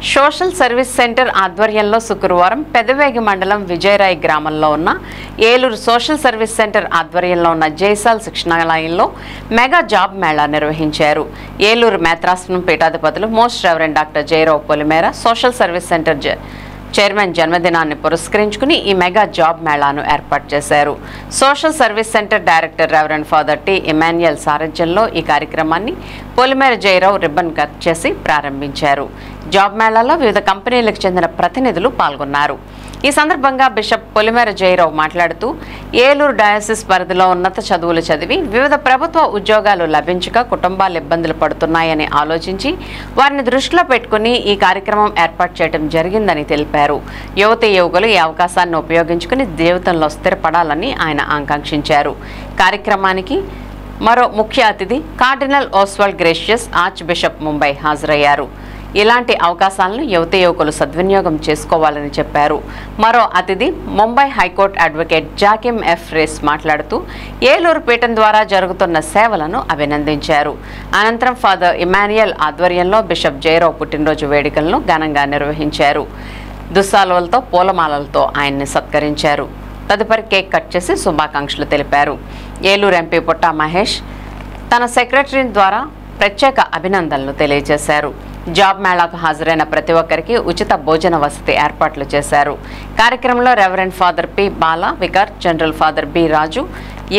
Social service centre ఆధ్వర్యంలో శుక్రవారం పెదవేగి మండలం విజయరాయ్ గ్రామంలో ఉన్న ఏలూరు సోషల్ సర్వీస్ సెంటర్ ఆధ్వర్యంలో ఉన్న జైసాల్ శిక్షణాలయంలో మెగా జాబ్ మేళా నిర్వహించారు. ఏలూరు మేత్రాసనం పీఠాధిపతులు మోస్ట్ రెవరెండ్ డాక్టర్ జయరావు పొలిమేర సోషల్ సర్వీస్ సెంటర్ చైర్మన్ జన్మదినాన్ని పురస్కరించుకుని ఈ మెగా జాబ్ మేళాను ఏర్పాటు చేశారు. Social service centre director reverend father T Emmanuel సారథ్యంలో ఈ కార్యక్రమాన్ని పొలిమేర జయరావు రిబ్బన్ కట్ చేసి ప్రారంభించారు. జాబ్ మేళాలో వివిధ కంపెనీలకు చెందిన ప్రతినిధులు పాల్గొన్నారు. ఈ సందర్భంగా బిషప్ పొలిమేర జయరావు మాట్లాడుతూ ఏలూరు డయాసిస్ పరిధిలో ఉన్నత చదువులు చదివి వివిధ ప్రభుత్వ ఉద్యోగాలు లభించక కుటుంబాలు ఇబ్బందులు పడుతున్నాయని ఆలోచించి వారిని దృష్టిలో పెట్టుకుని ఈ కార్యక్రమం ఏర్పాటు చేయడం జరిగిందని తెలిపారు. యువతి యువకులు ఈ అవకాశాన్ని ఉపయోగించుకుని జీవితంలో స్థిరపడాలని ఆయన ఆకాంక్షించారు. కార్యక్రమానికి మరో ముఖ్య అతిథి cardinal Oswald gracious arch bishop Mumbai హాజరయ్యారు. ఇలాంటి అవకాశాలను యువత యువకులు సద్వినియోగం చేసుకోవాలని చెప్పారు. మరో అతిథి Mumbai high court advocate Joachim F Rees మాట్లాడుతూ ఏలూరు పీఠం ద్వారా జరుగుతున్న సేవలను అభినందించారు. అనంతరం ఫాదర్ ఇమాన్యుయల్ ఆధ్వర్యంలో బిషప్ జయరావు పుట్టినరోజు వేడుకలను ఘనంగా నిర్వహించారు. దుస్సాలువలతో పూలమాలలతో ఆయన్ని సత్కరించారు. తదుపరి కేక్ కట్ చేసి శుభాకాంక్షలు తెలిపారు. ఏలూరు ఎంపీ పుట్టా మహేష్ తన సెక్రటరీ ద్వారా ప్రత్యేక అభినందనలు తెలియజేశారు. జాబ్ మేళాకు హాజరైన ప్రతి ఒక్కరికి ఉచిత భోజన వసతి ఏర్పాట్లు చేశారు. కార్యక్రమంలో reverend father P Bala vicar, general father B Raju,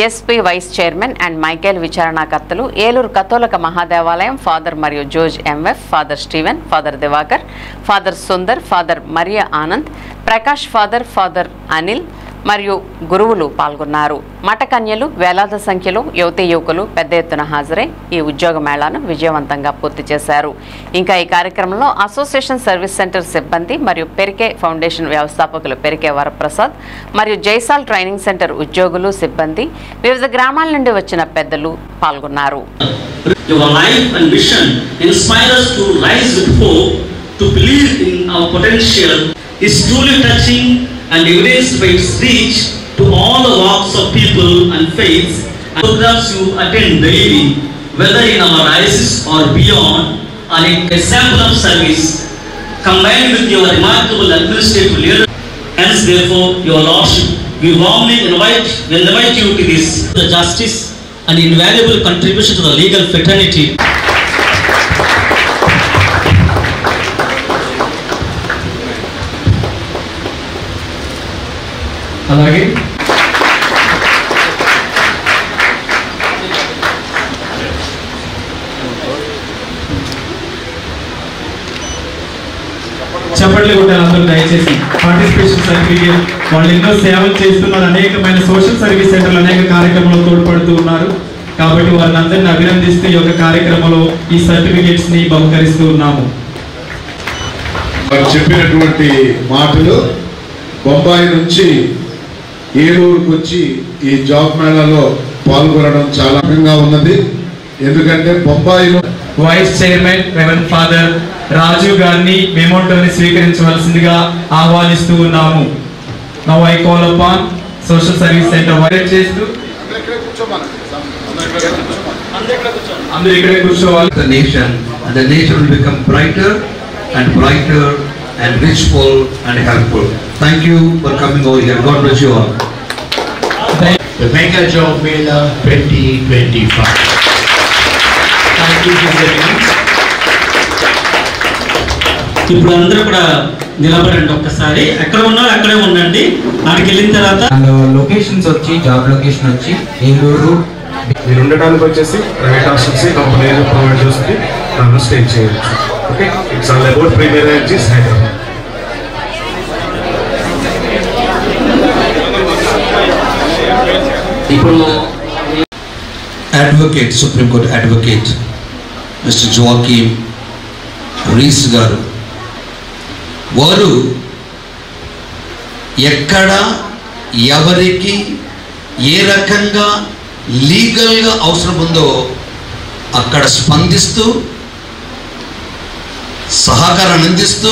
SP vice chairman and Michael విచారణాకర్తలు, ఏలూరు కథోలిక మహాదేవాలయం ఫాదర్ మరియు George MF, father Steven, father Diwakar, father Sundar, father Maria Anand, Prakash father, father Anil మరియు గురువులు పాల్గొన్నారు. మఠకన్యలు వేలాది సంఖ్యలో యువతీ యువకులు పెద్ద ఎత్తున హాజరై ఈ ఉద్యోగ మేళాను విజయవంతంగా పూర్తి చేశారు. ఇంకా ఈ కార్యక్రమంలో అసోసియేషన్ సర్వీస్ సెంటర్ సిబ్బంది మరియు పెరికే ఫౌండేషన్ వ్యవస్థాపకులు పెరికే వరప్రసాద్ మరియు జైసాల్ ట్రైనింగ్ సెంటర్ ఉద్యోగులు సిబ్బంది, వివిధ గ్రామాల నుండి వచ్చిన పెద్దలు పాల్గొన్నారు. And evidenced by its reach to all the walks of people and faiths, and programs you attend daily, whether in our diocese or beyond, are an example of service combined with your remarkable administrative leadership. Hence, therefore, your Lordship, we warmly invite you to this the justice and invaluable contribution to the legal fraternity. అలాగే చప్పట్లు కొట్టాలి అందరూ దయచేసి. Participation certificate వాళ్ళు ఎన్నో సేవలు చేస్తున్నారు. అనేకమైన సోషల్ సర్వీస్ సెంటర్లు అనేక కార్యక్రమంలో తోడ్పడుతూ ఉన్నారు. కాబట్టి వారిని అందరినీ అభినందిస్తూ ఈ యొక్క కార్యక్రమంలో ఈ సర్టిఫికేట్స్ ని బహుకరిస్తూ ఉన్నాము. చెప్పినటువంటి మాటలు బొంబాయి నుంచి ఏలూరుకు వచ్చి ఈ జాబ్ మేళాలో పాల్గొనడం చాలా ముఖ్యంగా ఉన్నది. ఎందుకంటే బొంబాయిలో వైస్ చైర్మన్ రెవరెండ్ ఫాదర్ రాజు గారిని మెమోటోని స్వీకరించవలసిందిగా ఆహ్వానిస్తూ ఉన్నాము. Now I call upon social service centre white చేస్తూ అందరూ ఇక్కడే కూర్చోవాలి. The nation and the nation will become brighter and brighter and richful and helpful. Thank you for coming over here. God bless you all. The Mega Job Mela 2025. Thank you for listening. ఇప్పుడు అందరూ కూడా నిలబడండి. ఒక్కసారి ఎక్కడ ఉన్నారో అక్కడే ఉండండి. అక్కడికి వెళ్ళిన తర్వాత లొకేషన్స్ వచ్చి జాబ్ లొకేషన్ వచ్చి ఏలూరు. మీరు ఉండడానికి వచ్చేసి ప్రైవేట్ హాస్టల్స్ కంపెనీ ప్రొవైడ్ చేస్తుంది. దాంట్లో స్టే చేయొచ్చు. Okay, it's all about premier energies Hyderabad. ఇప్పుడు advocate, supreme court advocate mister Joachim Rees garu, వారు ఎక్కడ ఎవరికి ఏ రకంగా లీగల్గా అవసరం ఉందో అక్కడ స్పందిస్తూ సహకారాన్ని అందిస్తూ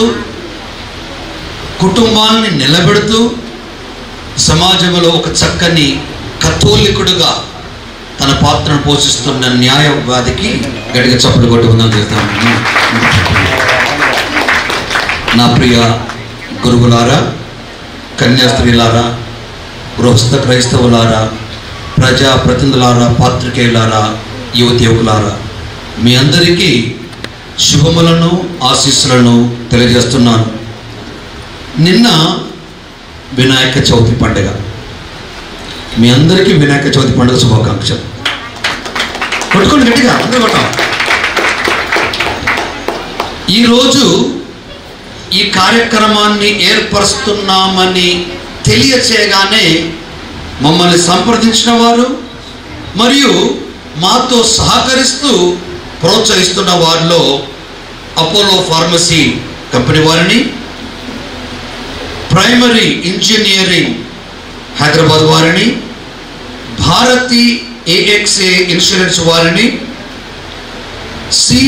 కుటుంబాన్ని నిలబెడుతూ సమాజంలో ఒక చక్కని కథోలికుడుగా తన పాత్రను పోషిస్తున్న న్యాయవాదికి గట్టిగా చప్పట్లు కొట్టి వందనం చేస్తాను. నా ప్రియ గురువులారా, కన్యాస్త్రీలారా, గృహస్థ క్రైస్తవులారా, ప్రజాప్రతినిధులారా, పాత్రికేయులారా, యువతి యువకులారా, మీ అందరికీ శుభములను ఆశీస్సులను తెలియజేస్తున్నాను. నిన్న వినాయక చవితి పండుగ. మీ అందరికీ వినాయక చవితి పండుగ శుభాకాంక్షలు. కొట్టుకోండి గట్టిగా, అందరూ కొట్టాం. ఈరోజు ఈ కార్యక్రమాన్ని ఏర్పరుస్తున్నామని తెలియచేయగానే మమ్మల్ని సంప్రదించిన వారు మరియు మాతో సహకరిస్తూ ప్రోత్సహిస్తున్న వారిలో అపోలో ఫార్మసీ కంపెనీ వారిని, ప్రైమరీ ఇంజనీరింగ్ హైదరాబాద్ వారిని, భారతి ఏఎక్స్ఏ ఇన్సూరెన్స్ వారిని, సి